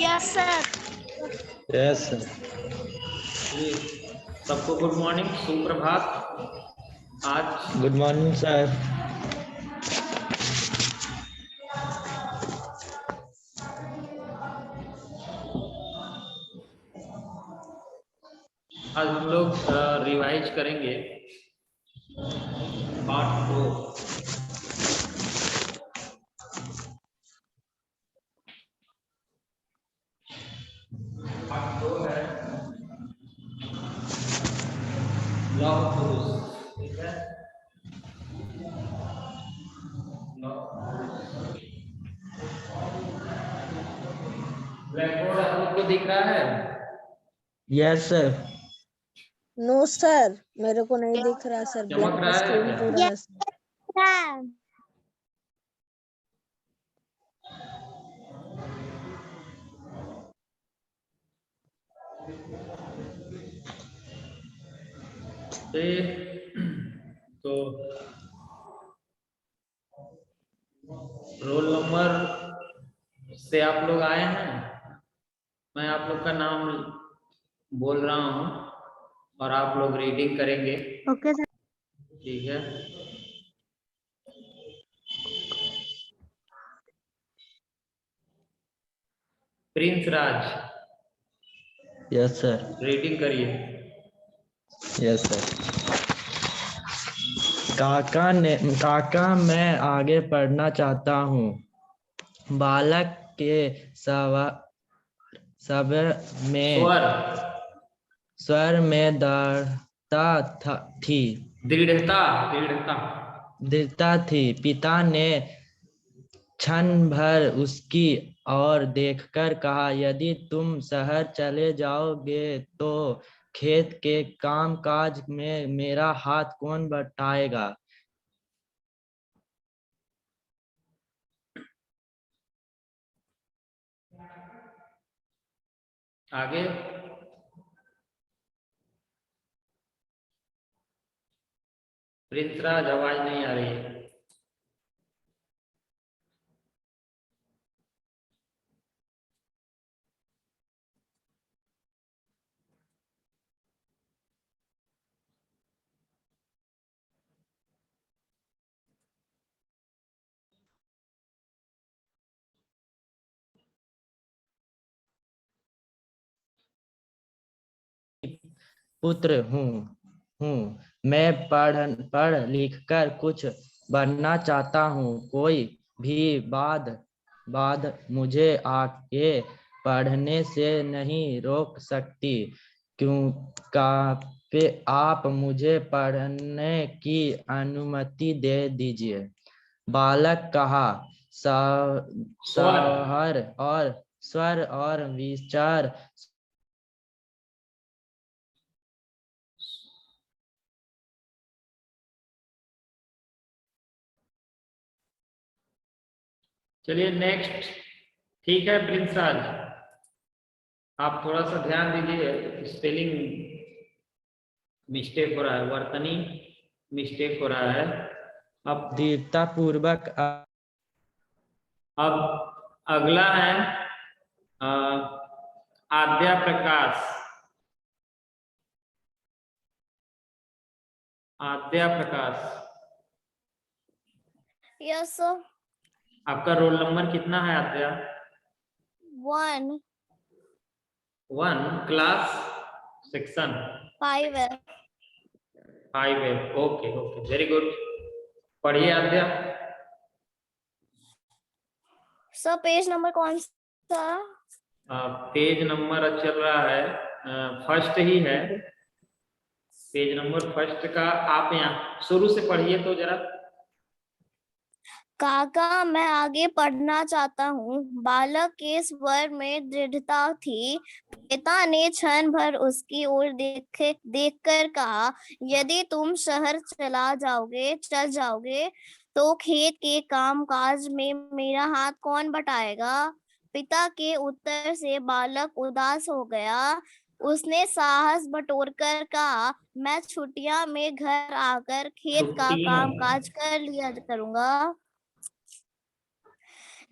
Yes sir. Yes sir. सबको good morning, सुप्रभात। आज गुड मॉर्निंग सर। आज हम लोग रिवाइज करेंगे पार्ट 2। पार्ट 2 है लॉ ऑफ फोर्स, ठीक है। ब्लैक बोर्ड आप लोग को दिख रहा है? Yes sir. नो सर, मेरे को नहीं दिख रहा सर। चमक ब्लैक रहा है स्क्रीन क्या? पूरा है सर। तो रोल नंबर से आप लोग आए हैं। मैं आप लोग का नाम बोल रहा हूं और आप लोग रीडिंग करेंगे। Okay sir. ठीक है। प्रिंस राज, यस सर। रीडिंग करिए। Yes sir. काका मैं आगे पढ़ना चाहता हूँ। बालक के स्वर में दृढ़ता थी। पिता ने क्षण भर उसकी ओर देखकर कहा, यदि तुम शहर चले जाओगे तो खेत के काम काज में मेरा हाथ कौन बटाएगा। आगे प्रिंस राज, आवाज नहीं आ रही है। पुत्र हूँ मैं पढ़ लिख कर कुछ बनना चाहता हूँ। कोई भी बात मुझे आगे पढ़ने से नहीं रोक सकती। क्योंकि आप मुझे पढ़ने की अनुमति दे दीजिए। बालक कहा, स्वर और विचार चलिए नेक्स्ट। ठीक है प्रिंस राज, आप थोड़ा सा ध्यान दीजिए। स्पेलिंग मिस्टेक हो रहा है, वर्तनी मिस्टेक हो रहा है। अब दृढ़ता पूर्वक अब अगला है आद्या प्रकाश। आद्या प्रकाश, यस सर। आपका रोल नंबर कितना है आद्या? 1 क्लास सेक्शन 5 है। 5 है। Okay okay, very good. पढ़िए आद्या। सर पेज नंबर कौन सा? पेज नंबर चल रहा है फर्स्ट ही है। पेज नंबर फर्स्ट का आप यहाँ शुरू से पढ़िए तो जरा। काका मैं आगे पढ़ना चाहता हूँ। बालक के स्वर में दृढ़ता थी। पिता ने क्षण भर उसकी ओर देखकर कहा, यदि तुम शहर चल जाओगे तो खेत के काम काज में मेरा हाथ कौन बटाएगा। पिता के उत्तर से बालक उदास हो गया। उसने साहस बटोरकर कहा, मैं छुट्टियां में घर आकर खेत का काम काज कर लिया करूंगा।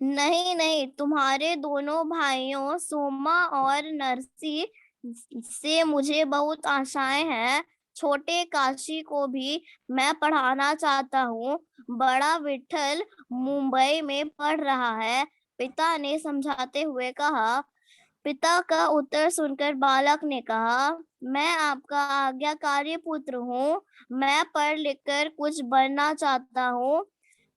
नहीं नहीं, तुम्हारे दोनों भाइयों सोमा और नरसी से मुझे बहुत आशाएं हैं। छोटे काशी को भी मैं पढ़ाना चाहता हूँ। बड़ा विठल मुंबई में पढ़ रहा है, पिता ने समझाते हुए कहा। पिता का उत्तर सुनकर बालक ने कहा, मैं आपका आज्ञाकारी पुत्र हूँ। मैं पढ़ लिख कर कुछ बनना चाहता हूँ।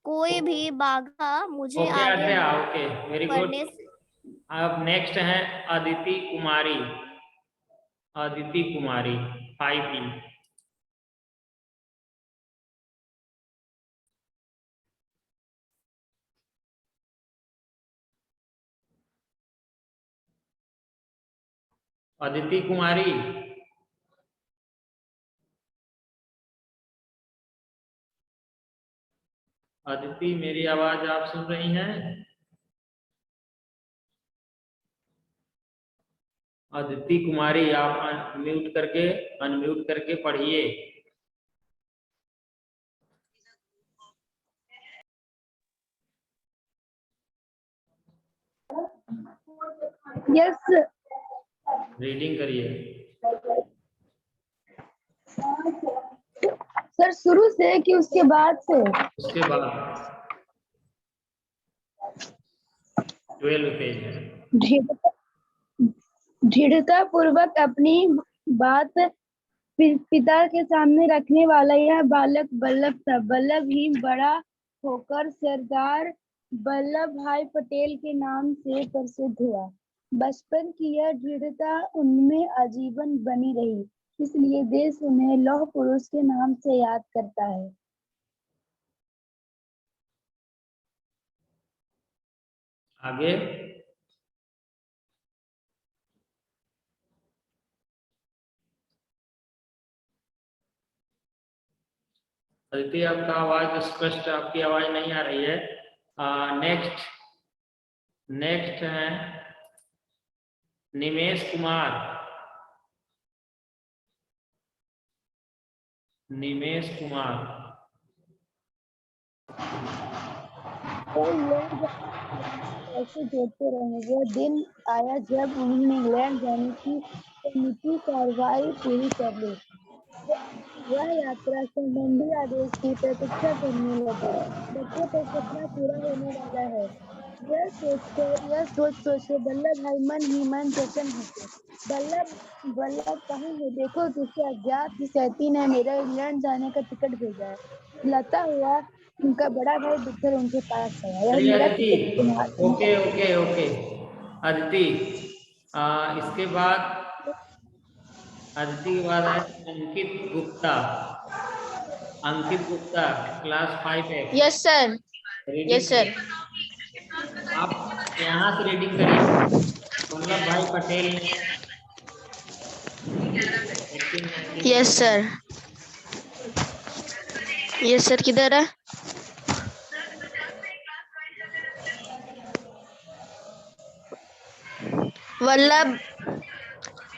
कोई भी बाधा मुझे ओके आगे आद्या, ओके, वेरी गुड। बढ़ने से अब नेक्स्ट है अदिति कुमारी। अदिति कुमारी 5E। अदिति कुमारी, अदिति मेरी आवाज आप सुन रही हैं? अदिति कुमारी, आप अनम्यूट करके पढ़िए। यस रीडिंग करिए। सर, शुरू से कि उसके बाद से? उसके बाद 12 पेज है। दृढ़ता पूर्वक अपनी बात पिता के सामने रखने वाला यह बालक वल्लभ था। वल्लभ ही बड़ा होकर सरदार वल्लभ भाई पटेल के नाम से प्रसिद्ध हुआ। बचपन की यह दृढ़ता उनमें आजीवन बनी रही, इसलिए देश उन्हें लौह पुरुष के नाम से याद करता है। आगे अदिति, आपका आवाज स्पष्ट, आपकी आवाज नहीं आ रही है। नेक्स्ट है निमेश कुमार। निमेश कुमार, ऐसे जोड़ते रहे। वह दिन आया जब उन्होंने इंग्लैंड जाने की कमिटी कार्रवाई पूरी कर ली। वह यात्रा संबंधी आदेश की प्रतीक्षा करने लगे। बच्चों का सपना पूरा होने वाला है, यह सोच कर वल्लभ भाई मन ही मन प्रसन्न होते। वल्लभ कहाँ है? देखो, किसी अज्ञात की शैतानी ने मेरा इंग्लैंड जाने का टिकट भेजा है। लता हुआ उनका बड़ा भाई विठल उनके पास आया। यह चलिए मेरा अदिति, टिकट तुम्हारा। ओके ओके ओके अदिति, इसके बाद अदिति के बाद है Ankit Gupta. Ankit Gupta, class 5F। Yes sir. Yes sir. आप यहाँ से रीडिंग करिए। वल्लभ भाई पटेल ने यस सर। यस सर, किधर है?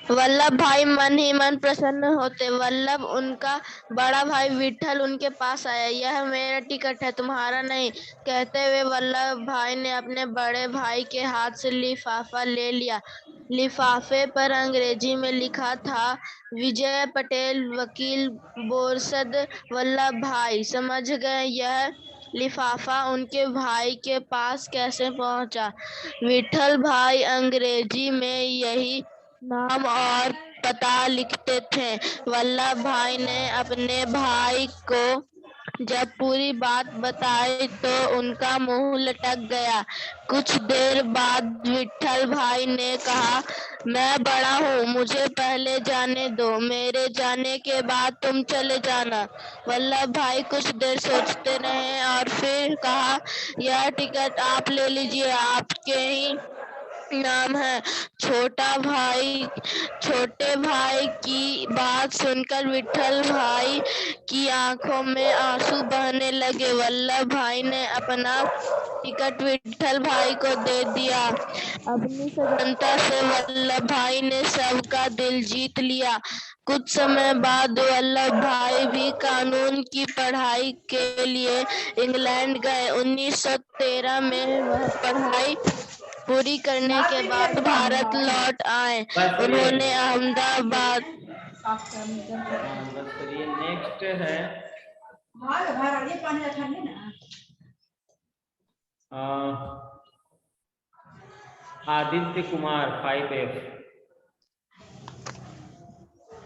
वल्लभ भाई मन ही मन प्रसन्न होते। वल्लभ उनका बड़ा भाई विठल उनके पास आया। यह मेरा टिकट है, तुम्हारा नहीं, कहते हुए वल्लभ भाई ने अपने बड़े भाई के हाथ से लिफाफा ले लिया। लिफाफे पर अंग्रेजी में लिखा था, विजय पटेल, वकील, बोरसद वल्लभ भाई। समझ गए यह लिफाफा उनके भाई के पास कैसे पहुंचा। विठल भाई अंग्रेजी में यही नाम और पता लिखते थे। वल्लभ भाई ने अपने भाई को जब पूरी बात बताई तो उनका मुंह लटक गया। कुछ देर बाद विठल भाई ने कहा, मैं बड़ा हूँ, मुझे पहले जाने दो, मेरे जाने के बाद तुम चले जाना। वल्लभ भाई कुछ देर सोचते रहे और फिर कहा, यह टिकट आप ले लीजिए, आपके ही नाम है। छोटे भाई की बात सुनकर विट्ठल भाई की आंखों में आंसू बहने लगे। वल्लभ भाई ने अपना टिकट विट्ठल भाई को दे दिया। अपनी सजनता से वल्लभ भाई ने सबका दिल जीत लिया। कुछ समय बाद वल्लभ भाई भी कानून की पढ़ाई के लिए इंग्लैंड गए। 1913 में वह पढ़ाई पूरी करने के बाद भारत लौट आए। बस उन्होंने अहमदाबाद बस करिए। नेक्स्ट है Aditya Kumar 5F।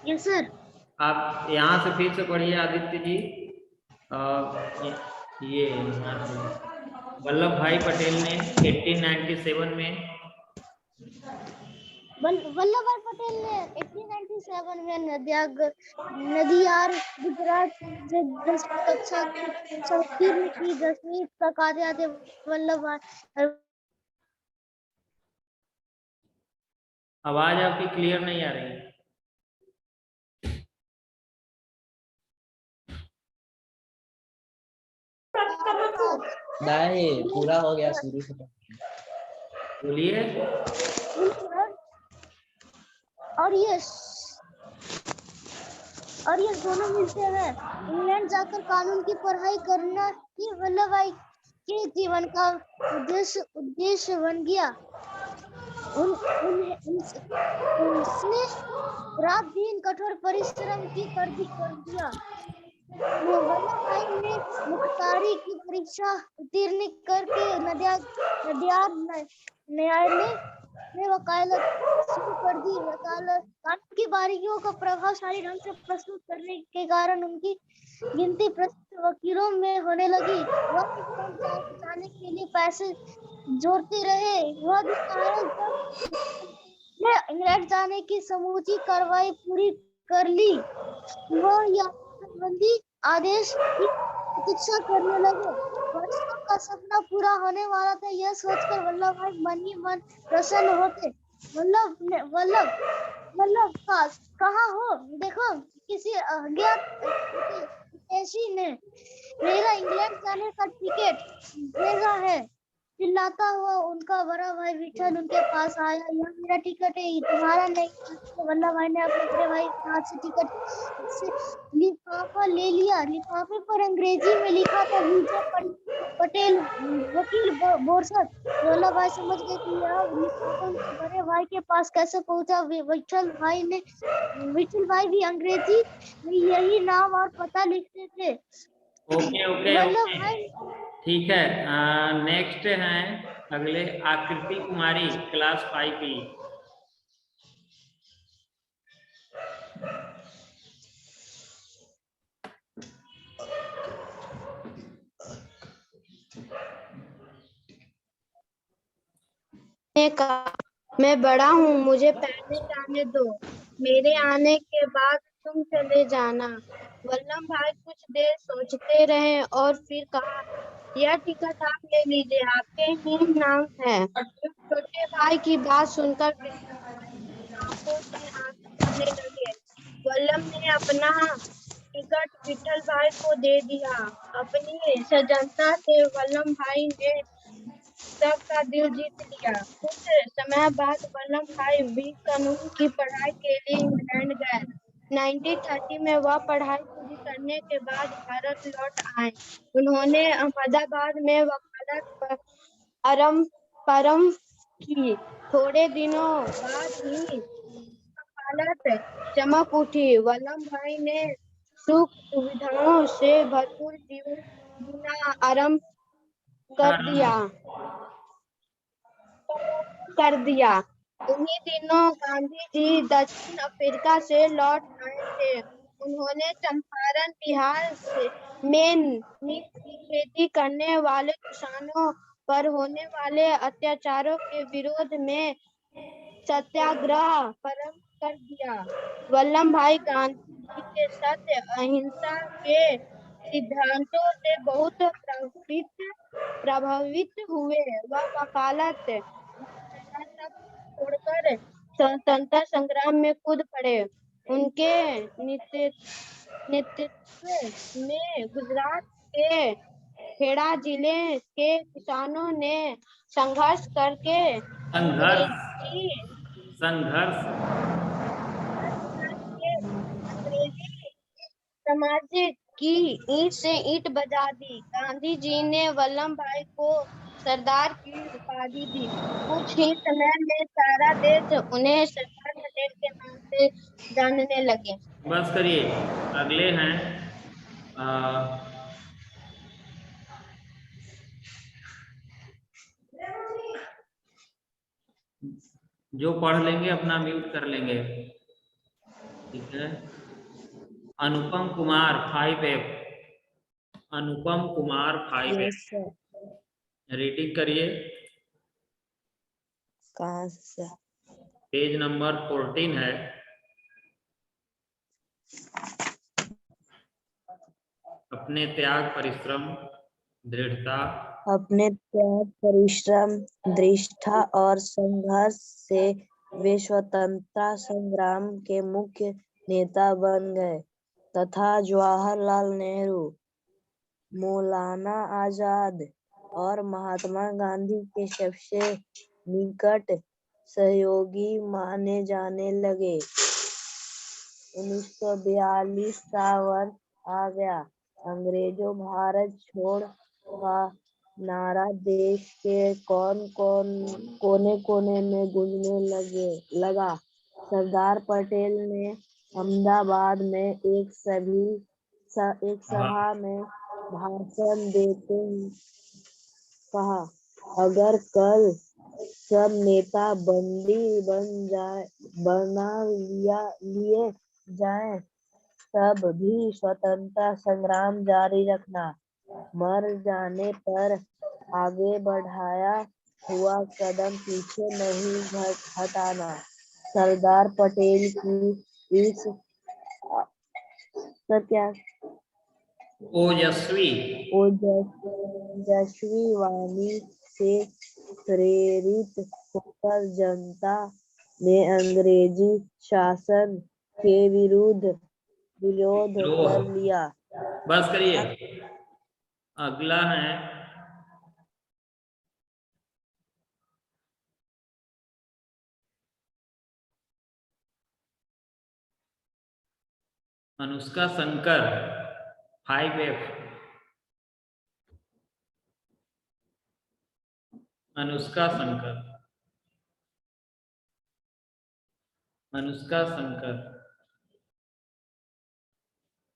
Yes sir. आप यहाँ से फिर से पढ़िए आदित्य जी। ये वल्लभ भाई पटेल ने 1897 में वल्लभ भाई पटेल ने 1897 में नदियार गुजरात से 10वीं कक्षा उत्तीर्ण की। 10वीं तक आते आते वल्लभ भाई आवाज आपकी क्लियर नहीं आ रही। नहीं, पूरा हो गया, शुरू से बोलिए। और ये दोनों मिलते हैं। इंग्लैंड जाकर कानून की पढ़ाई करना ही वल्लभ भाई के जीवन का उद्देश्य बन गया। उसने रात दिन कठोर परिश्रम कर दिया। वल्लभ भाई ने मुख्तारी की परीक्षा उत्तीर्ण करके नडियाद न्यायालय में वकालत शुरू कर दी। कानून की बारीकियों को प्रभावशाली ढंग से प्रस्तुत करने के कारण उनकी गिनती प्रसिद्ध वकीलों में होने लगी। वह जाने के लिए पैसे जोड़ते रहे। वह दिन आया जब इंग्लैंड जाने की समूची कार्रवाई पूरी कर ली। वह यात्रा संबंधी आदेश की प्रतीक्षा करने लगे। वर्षों का सपना पूरा होने वाला था, यह सोचकर वल्लभ भाई मन ही मन प्रसन्न होते। वल्लभ कहाँ हो? देखो, किसी अज्ञात विदेशी ने मेरा इंग्लैंड जाने का टिकट भेजा है। चिल्लाता हुआ उनका बड़ा भाई विठल उनके पास आया। यह मेरा टिकट है, तुम्हारा नहीं। वल्लभ भाई ने अपने बड़े भाई के हाथ से टिकट से लिफाफा ले लिया। लिफाफे पर अंग्रेजी में लिखा था विजय पटेल वकील बोरसद। वल्लभ भाई समझ गए कि यह लिफाफा उनके बड़े भाई के पास कैसे पहुंचा। विठल भाई भी अंग्रेजी में यही नाम और पता लिखते थे। ओके ओके वल्लभ ओके, भाई ठीक है। नेक्स्ट हैं अगले आकृति कुमारी क्लास 5E। मैं बड़ा हूँ, मुझे पहले जाने दो। मेरे आने के बाद तुम चले जाना। वल्लभ भाई कुछ देर सोचते रहे और फिर कहा, यह टिकट आप ले लीजिए, आपके ही नाम है। छोटे भाई की बात सुनकर आंखों से आंसू बहने लगे। वल्लभ ने अपना टिकट विठल भाई को दे दिया। अपनी सजनता से वल्लभ भाई ने सबका दिल जीत लिया। कुछ समय बाद वल्लभ भाई भी कानून की पढ़ाई के लिए इंग्लैंड गए। 1930 में वह पढ़ाई पूरी करने के बाद भारत लौट आए। उन्होंने अहमदाबाद में वकालत प्रारंभ की। थोड़े दिनों बाद ही वकालत चमक उठी। वल्लभ भाई ने सुख सुविधाओं से भरपूर जीवन जीना आरंभ कर दिया। उन्हीं दिनों गांधी जी दक्षिण अफ्रीका से लौट आए थे। उन्होंने चंपारण बिहार में नील की खेती करने वाले किसानों पर होने वाले अत्याचारों के विरोध में सत्याग्रह प्रारंभ कर दिया। वल्लभ भाई गांधी जी के सत्य अहिंसा के सिद्धांतों से बहुत प्रभावित हुए। वह वकालत कर स्वतंत्रता संग्राम में कूद पड़े। उनके नेतृत्व में गुजरात के खेड़ा जिले के किसानों ने संघर्ष करके संघर्ष अंग्रेजी संघर्ष समाज की ईंट से ईंट बजा दी। गांधी जी ने वल्लभ भाई को सरदार की उपाधि दी। कुछ ही समय में सारा देश उन्हें सरदार पटेल के नाम से जानने लगे। बस करिए। अगले हैं जो पढ़ लेंगे अपना म्यूट कर लेंगे। ठीक है। Anupam Kumar 5F। Anupam Kumar 5F yes sir. Reading करिए। कहाँ से? पेज नंबर 14 है। अपने त्याग परिश्रम दृढ़ता अपने त्याग परिश्रम दृढ़ता और संघर्ष से वे स्वतंत्रता संग्राम के मुख्य नेता बन गए तथा जवाहरलाल नेहरू, मौलाना आजाद और महात्मा गांधी के सबसे निकट सहयोगी माने जाने लगे। 1942 सावन आ गया। अंग्रेजों भारत छोड़ का नारा देश के कोने कोने में गूंजने लगा। सरदार पटेल ने अहमदाबाद में एक सभा में भाषण देते हुए कहा, अगर कल सब नेता बंदी बना लिए जाएं, तब भी स्वतंत्रता संग्राम जारी रखना। मर जाने पर आगे बढ़ाया हुआ कदम पीछे नहीं हटाना। सरदार पटेल की इस ओजस्वी वाणी से प्रेरित होकर जनता ने अंग्रेजी शासन के विरुद्ध विरोध कर लिया। बस करिए। अगला है अनुष्का शंकर 5F। अनुष्का शंकर अनुष्का शंकर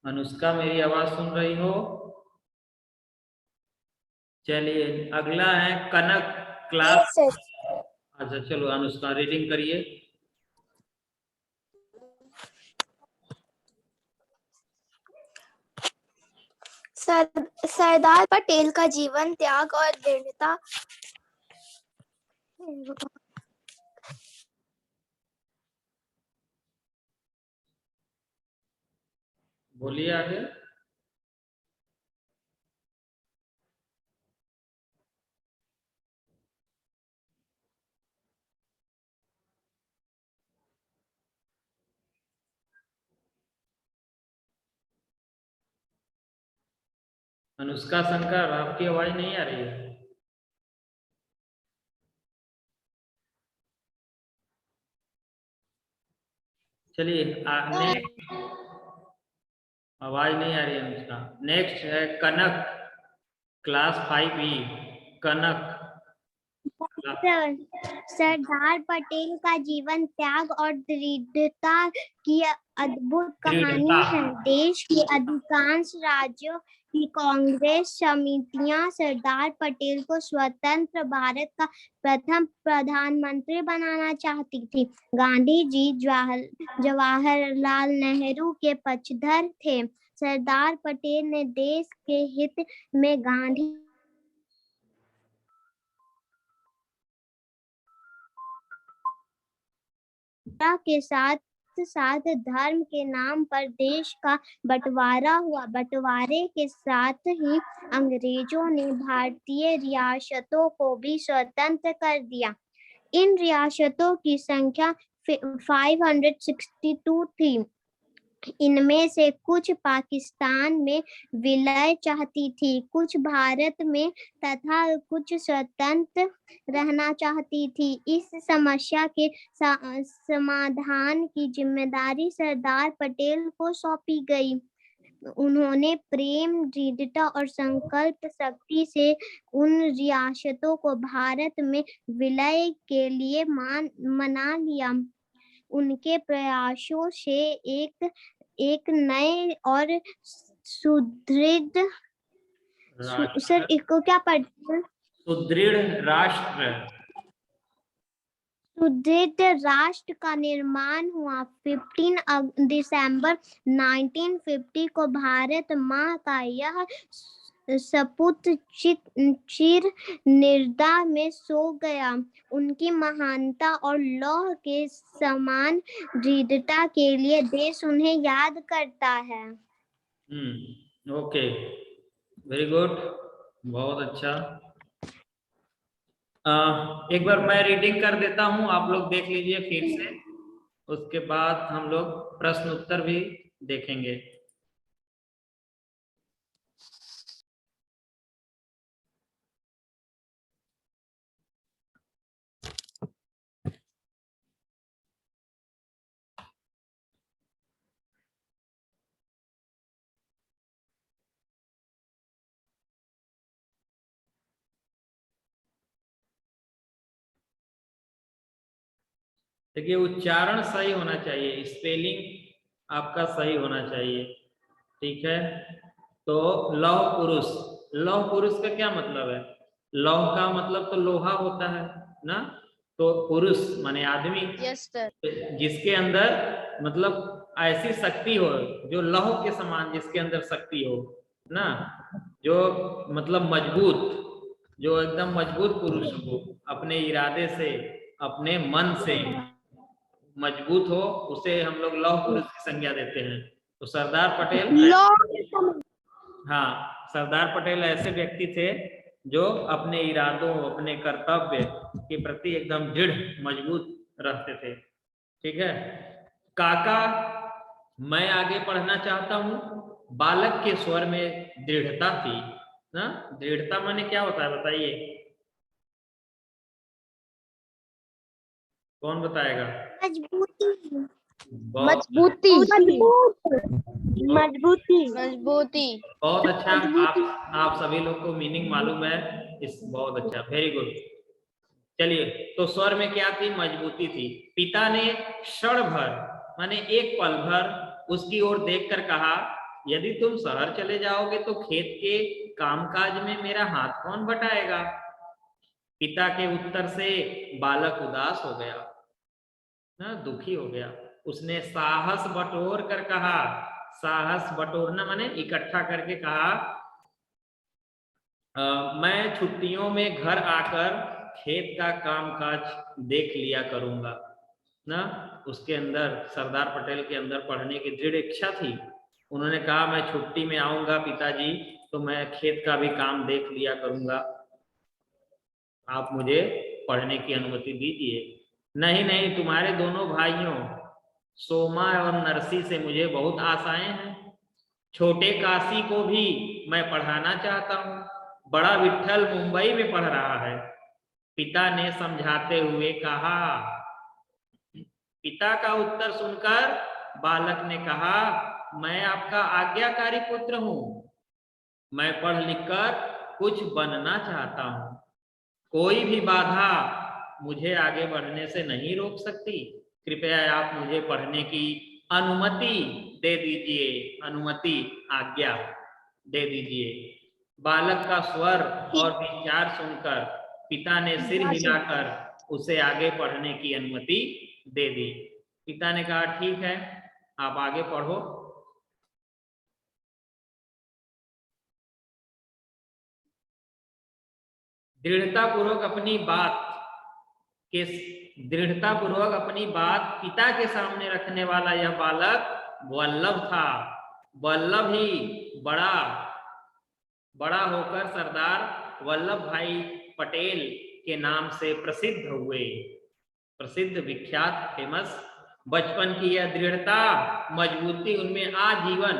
अनुष्का मेरी आवाज सुन रही हो? चलिए अगला है कनक क्लास। अच्छा चलो अनुष्का रीडिंग करिए। सरदार पटेल का जीवन त्याग और दृढ़ता बोलिए आगे। अनुष्का शंकर आपकी आवाज नहीं आ रही है। चलिए आवाज नहीं आ रही है अनुष्का। नेक्स्ट है कनक क्लास 5E। कनक सरदार पटेल का जीवन त्याग और दृढ़ता की अद्भुत कहानी है। देश के अधिकांश राज्यों की कांग्रेस समितियां सरदार पटेल को स्वतंत्र भारत का प्रथम प्रधानमंत्री बनाना चाहती थी। गांधी जी जवाहरलाल नेहरू के पक्षधर थे। सरदार पटेल ने देश के हित में गांधी के साथ साथ धर्म के नाम पर देश का बंटवारा हुआ। बंटवारे के साथ ही अंग्रेजों ने भारतीय रियासतों को भी स्वतंत्र कर दिया। इन रियासतों की संख्या 562 थी। इनमें से कुछ पाकिस्तान में विलय चाहती थी, कुछ भारत में तथा कुछ स्वतंत्र रहना चाहती थी। इस समस्या के समाधान की जिम्मेदारी सरदार पटेल को सौंपी गई। उन्होंने प्रेम, दृढ़ता और संकल्प शक्ति से उन रियासतों को भारत में विलय के लिए मना लिया। उनके प्रयासों से एक नए और सुदृढ़ सर इसको क्या पढ़ते हैं? सुदृढ़ राष्ट्र, सुदृढ़ राष्ट्र का निर्माण हुआ। 15 दिसंबर 1950 को भारत माँ का यह सपूत चिर निद्रा में सो गया। उनकी महानता और लौह के समान दृढ़ता के लिए देश उन्हें याद करता है। ओके, वेरी गुड, बहुत अच्छा। एक बार मैं रीडिंग कर देता हूँ, आप लोग देख लीजिए फिर से, उसके बाद हम लोग प्रश्न उत्तर भी देखेंगे। देखिए, उच्चारण सही होना चाहिए, स्पेलिंग आपका सही होना चाहिए, ठीक है। तो लौह पुरुष, लौह पुरुष का क्या मतलब है? लौह का मतलब तो लोहा होता है ना, तो पुरुष माने आदमी। Yes sir. जिसके अंदर मतलब ऐसी शक्ति हो जो लौह के समान, जिसके अंदर शक्ति हो ना, जो मतलब मजबूत, जो एकदम मजबूत पुरुष हो, अपने इरादे से, अपने मन से मजबूत हो, उसे हम लोग लौह पुरुष की संज्ञा देते हैं। तो सरदार पटेल, हाँ, सरदार पटेल ऐसे व्यक्ति थे जो अपने इरादों, अपने कर्तव्य के प्रति एकदम दृढ़ मजबूत रहते थे, ठीक है। काका, मैं आगे पढ़ना चाहता हूँ, बालक के स्वर में दृढ़ता थी ना। दृढ़ता माने क्या होता है बताइए, कौन बताएगा? मजबूती, मजबूती, मजबूती। बहुत अच्छा। आप सभी लोग को मीनिंग मालूम है इस, बहुत अच्छा, वेरी गुड। चलिए, तो स्वर में क्या थी? मजबूती थी। पिता ने क्षण भर माने एक पल भर उसकी ओर देखकर कहा, यदि तुम शहर चले जाओगे तो खेत के कामकाज में मेरा हाथ कौन बटाएगा? पिता के उत्तर से बालक उदास हो गया ना, दुखी हो गया। उसने साहस बटोर कर कहा, साहस बटोरना माने इकट्ठा करके कहा, मैं छुट्टियों में घर आकर खेत का कामकाज देख लिया करूंगा ना। उसके अंदर, सरदार पटेल के अंदर पढ़ने की दृढ़ इच्छा थी। उन्होंने कहा, मैं छुट्टी में आऊंगा पिताजी, तो मैं खेत का भी काम देख लिया करूंगा, आप मुझे पढ़ने की अनुमति दीजिए। नहीं नहीं, तुम्हारे दोनों भाइयों सोमा और नरसी से मुझे बहुत आशाएं हैं। छोटे काशी को भी मैं पढ़ाना चाहता हूँ, बड़ा विट्ठल मुंबई में पढ़ रहा है। पिता ने समझाते हुए कहा। पिता का उत्तर सुनकर बालक ने कहा, मैं आपका आज्ञाकारी पुत्र हूँ, मैं पढ़ लिख कर कुछ बनना चाहता हूँ, कोई भी बाधा मुझे आगे बढ़ने से नहीं रोक सकती। कृपया आप मुझे पढ़ने की अनुमति दे दीजिए, अनुमति, आज्ञा दे दीजिए। बालक का स्वर और विचार सुनकर पिता ने सिर हिलाकर उसे आगे पढ़ने की अनुमति दे दी। पिता ने कहा, ठीक है, आप आगे पढ़ो। दृढ़तापूर्वक अपनी बात पिता के सामने रखने वाला यह बालक वल्लभ था। वल्लभ ही बड़ा होकर सरदार वल्लभ भाई पटेल के नाम से प्रसिद्ध हुए। प्रसिद्ध, विख्यात, फेमस। बचपन की यह दृढ़ता, मजबूती उनमें आजीवन,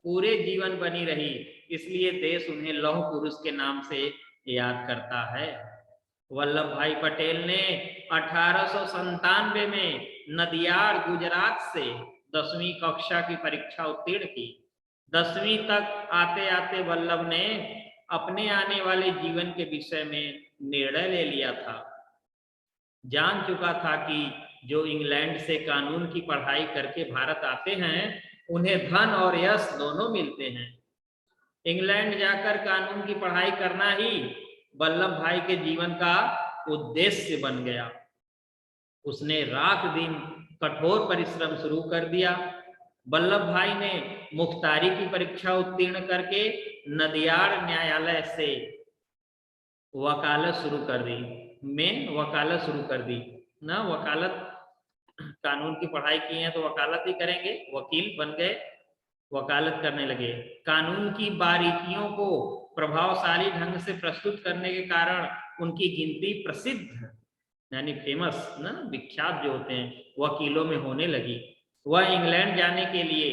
पूरे जीवन बनी रही, इसलिए देश उन्हें लौह पुरुष के नाम से याद करता है। वल्लभ भाई पटेल ने 1897 में नदियाड़, गुजरात से 10वीं कक्षा की परीक्षा उत्तीर्ण की। 10वीं तक आते आते वल्लभ ने अपने आने वाले जीवन के विषय में निर्णय ले लिया था। जान चुका था कि जो इंग्लैंड से कानून की पढ़ाई करके भारत आते हैं उन्हें धन और यश दोनों मिलते हैं। इंग्लैंड जाकर कानून की पढ़ाई करना ही वल्लभ भाई के जीवन का उद्देश्य बन गया। उसने रात दिन कठोर परिश्रम शुरू कर दिया। वल्लभ भाई ने मुख्तारी की परीक्षा उत्तीर्ण करके नदियाड़ न्यायालय से वकालत शुरू कर दी, वकालत शुरू कर दी ना। वकालत, कानून की पढ़ाई की है तो वकालत ही करेंगे, वकील बन गए, वकालत करने लगे। कानून की बारीकियों को प्रभावशाली ढंग से प्रस्तुत करने के कारण उनकी गिनती प्रसिद्ध यानी फेमस ना, विख्यात जो होते हैं वकीलों में होने लगी। वह इंग्लैंड जाने के लिए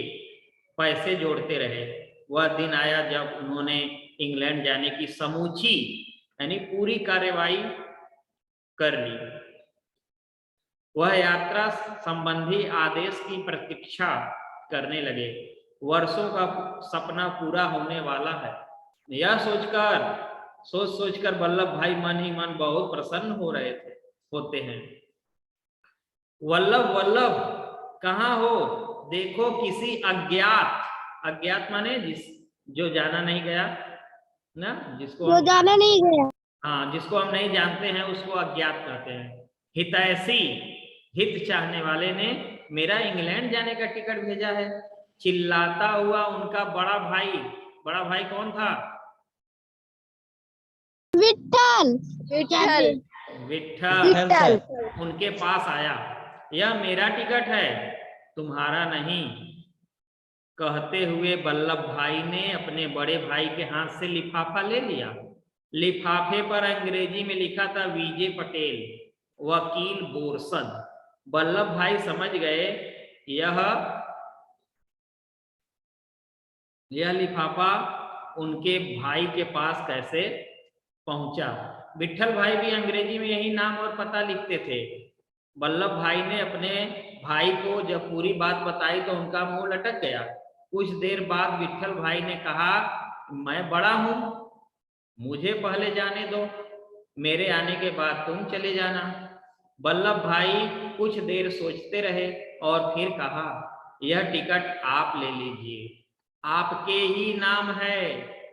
पैसे जोड़ते रहे। वह दिन आया जब उन्होंने इंग्लैंड जाने की समूची यानी पूरी कार्यवाही कर ली। वह यात्रा संबंधी आदेश की प्रतीक्षा करने लगे। वर्षों का सपना पूरा होने वाला है, यह सोचकर वल्लभ भाई मन ही मन बहुत प्रसन्न होते हैं। वल्लभ कहाँ हो, देखो किसी अज्ञात माने जो जाना नहीं गया ना, जिसको जाना नहीं गया, हाँ, जिसको हम नहीं जानते हैं उसको अज्ञात कहते हैं। हितैषी, हित चाहने वाले ने मेरा इंग्लैंड जाने का टिकट भेजा है। चिल्लाता हुआ उनका बड़ा भाई कौन था? विट्ठल उनके पास आया। यह मेरा टिकट है, तुम्हारा नहीं। कहते हुए वल्लभ भाई ने अपने बड़े भाई के हाथ से लिफाफा ले लिया। लिफाफे पर अंग्रेजी में लिखा था विजय पटेल, वकील बोरसद। वल्लभ भाई समझ गए यह लिफाफा उनके भाई के पास कैसे पहुंचा। विट्ठल भाई भी अंग्रेजी में यही नाम और पता लिखते थे। वल्लभ भाई ने अपने भाई को जब पूरी बात बताई तो उनका मुंह लटक गया। कुछ देर बाद विट्ठल भाई ने कहा, मैं बड़ा हूं, मुझे पहले जाने दो, मेरे आने के बाद तुम चले जाना। वल्लभ भाई कुछ देर सोचते रहे और फिर कहा, यह टिकट आप ले लीजिए, आपके ही नाम है।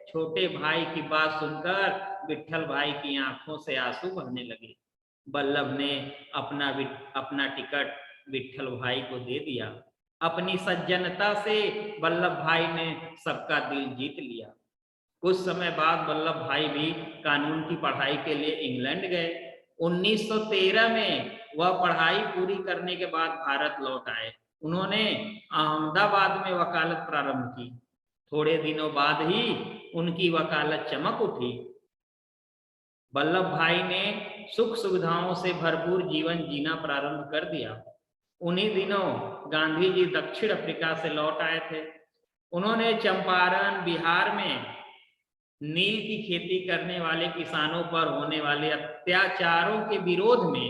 छोटे भाई की बात सुनकर विट्ठल भाई की आंखों से आंसू बहने लगे। वल्लभ ने अपना टिकट विट्ठल भाई को दे दिया। अपनी सज्जनता से वल्लभ भाई ने सबका दिल जीत लिया। कुछ समय बाद वल्लभ भाई भी कानून की पढ़ाई के लिए इंग्लैंड गए। 1913 में वह पढ़ाई पूरी करने के बाद भारत लौट आए। उन्होंने अहमदाबाद में वकालत प्रारंभ की। थोड़े दिनों बाद ही उनकी वकालत चमक उठी। वल्लभ भाई ने सुख सुविधाओं से भरपूर जीवन जीना प्रारंभ कर दिया। उन्हीं दिनों गांधी जी दक्षिण अफ्रीका से लौट आए थे। उन्होंने चंपारण, बिहार में नील की खेती करने वाले किसानों पर होने वाले अत्याचारों के विरोध में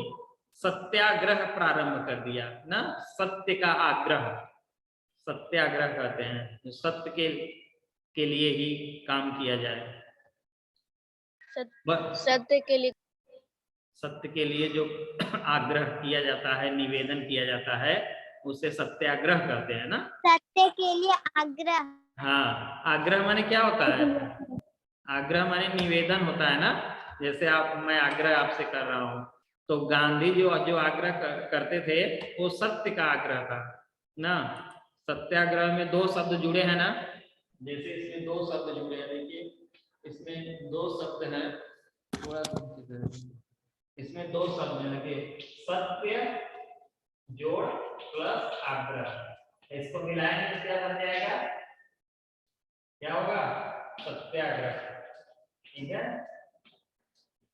सत्याग्रह प्रारंभ कर दिया ना। सत्य का आग्रह, सत्याग्रह कहते हैं, जो सत्य के लिए ही काम किया जाए। सत्य के लिए जो आग्रह किया जाता है, निवेदन किया जाता है, उसे सत्याग्रह कहते हैं ना। सत्य के लिए आग्रह। हाँ, आग्रह माने क्या होता है? आग्रह माने निवेदन होता है ना। जैसे मैं आग्रह आपसे कर रहा हूँ, तो गांधी जो आग्रह करते थे वो सत्य का आग्रह था ना। सत्याग्रह में 2 शब्द जुड़े हैं ना, जैसे इसमें 2 शब्द जुड़े हैं, देखिए इसमें 2 शब्द हैं, इसमें 2 शब्द हैं, देखिए सत्य जोड़ प्लस आग्रह, इसको मिलाएंगे तो क्या बन जाएगा? क्या होगा? सत्याग्रह। ठीक है,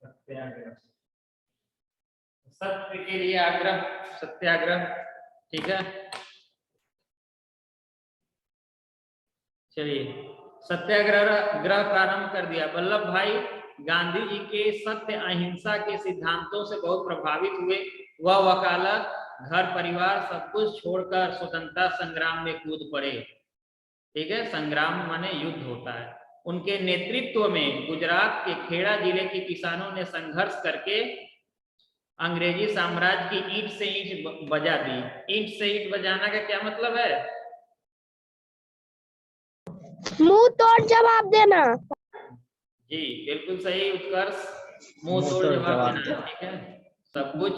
सत्याग्रह। सत्य के लिए आग्रह, सत्याग्रह, ठीक है। चलिए, सत्याग्रह प्रारंभ कर दिया। वल्लभ भाई गांधी जी के सत्य अहिंसा के सिद्धांतों से बहुत प्रभावित हुए। वह वकालत, घर परिवार सब कुछ छोड़कर स्वतंत्रता संग्राम में कूद पड़े। ठीक है, संग्राम माने युद्ध होता है। उनके नेतृत्व में गुजरात के खेड़ा जिले के किसानों ने संघर्ष करके अंग्रेजी साम्राज्य की ईंट से ईंट बजा दी। ईंट से ईंट बजाना का क्या मतलब है? मुंह तोड़ जवाब देना। जी बिल्कुल सही उत्कर्ष, मुंह तोड़ जवाब देना। ठीक है, सब कुछ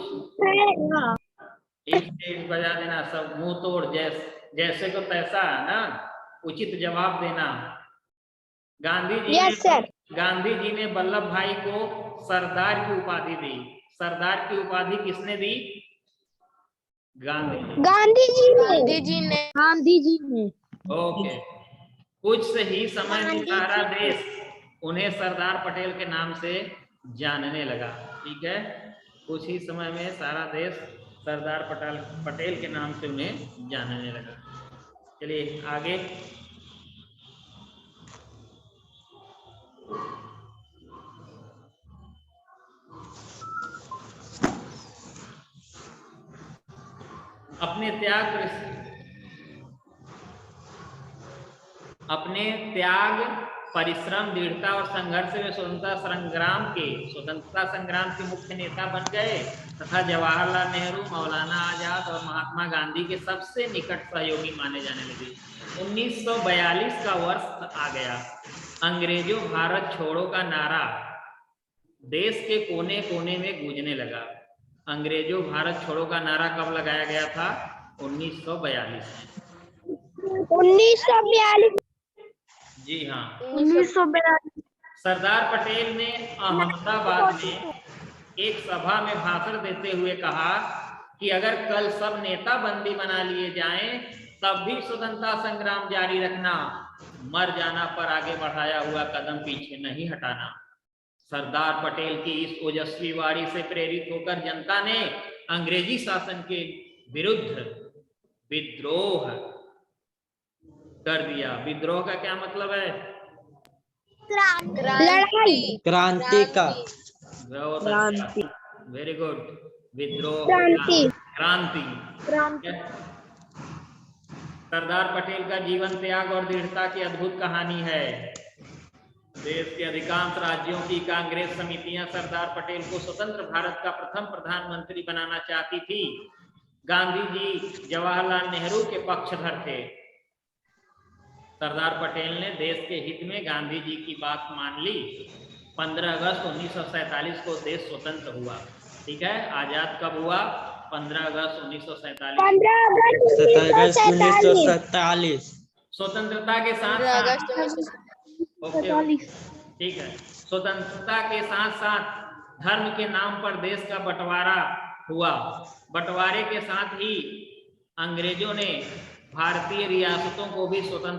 ईंट से ईंट बजा देना, सब मुंह तोड़, जैसे को तैसा ना, उचित जवाब देना। गांधी जी ने वल्लभ भाई को सरदार की उपाधि दी। सरदार की उपाधि किसने दी? गांधी जी ने। ओके। कुछ ही समय में सारा देश उन्हें सरदार पटेल के नाम से जानने लगा। ठीक है, कुछ ही समय में सारा देश सरदार पटेल के नाम से उन्हें जानने लगा। चलिए आगे। अपने त्याग, परिश्रम, दृढ़ता और संघर्ष में स्वतंत्रता संग्राम के मुख्य नेता बन गए तथा जवाहरलाल नेहरू, मौलाना आजाद और महात्मा गांधी के सबसे निकट सहयोगी माने जाने लगे। 1942 का वर्ष आ गया। अंग्रेजों भारत छोड़ो का नारा देश के कोने कोने में गूंजने लगा। अंग्रेजों भारत छोड़ो का नारा कब लगाया गया था? 1942 में। 1942। जी हाँ, 1942। सरदार पटेल ने अहमदाबाद में एक सभा में भाषण देते हुए कहा कि अगर कल सब नेता बंदी बना लिए जाएं, तब भी स्वतंत्रता संग्राम जारी रखना, मर जाना पर आगे बढ़ाया हुआ कदम पीछे नहीं हटाना। सरदार पटेल की इस ओजस्वी वाणी से प्रेरित होकर जनता ने अंग्रेजी शासन के विरुद्ध विद्रोह कर दिया। विद्रोह का क्या मतलब है? लड़ाई, क्रांति का। Very good. विद्रोह, क्रांति। सरदार पटेल का जीवन त्याग और दृढ़ता की अद्भुत कहानी है। देश के अधिकांश राज्यों की कांग्रेस समितियां सरदार पटेल को स्वतंत्र भारत का प्रथम प्रधानमंत्री बनाना चाहती थी। गांधी जी जवाहरलाल नेहरू के पक्षधर थे। सरदार पटेल ने देश के हित में गांधी जी की बात मान ली। 15 अगस्त 1947 को देश स्वतंत्र हुआ। ठीक है, आजाद कब हुआ? 15 अगस्त 1947। 17 अगस्त 1947। स्वतंत्रता के साथ ठीक है, स्वतंत्रता के साथ साथ धर्म के नाम पर देश का बंटवारा हुआ। बंटवारे के साथ ही अंग्रेजों ने भारतीय रियासतों को भी स्वतंत्र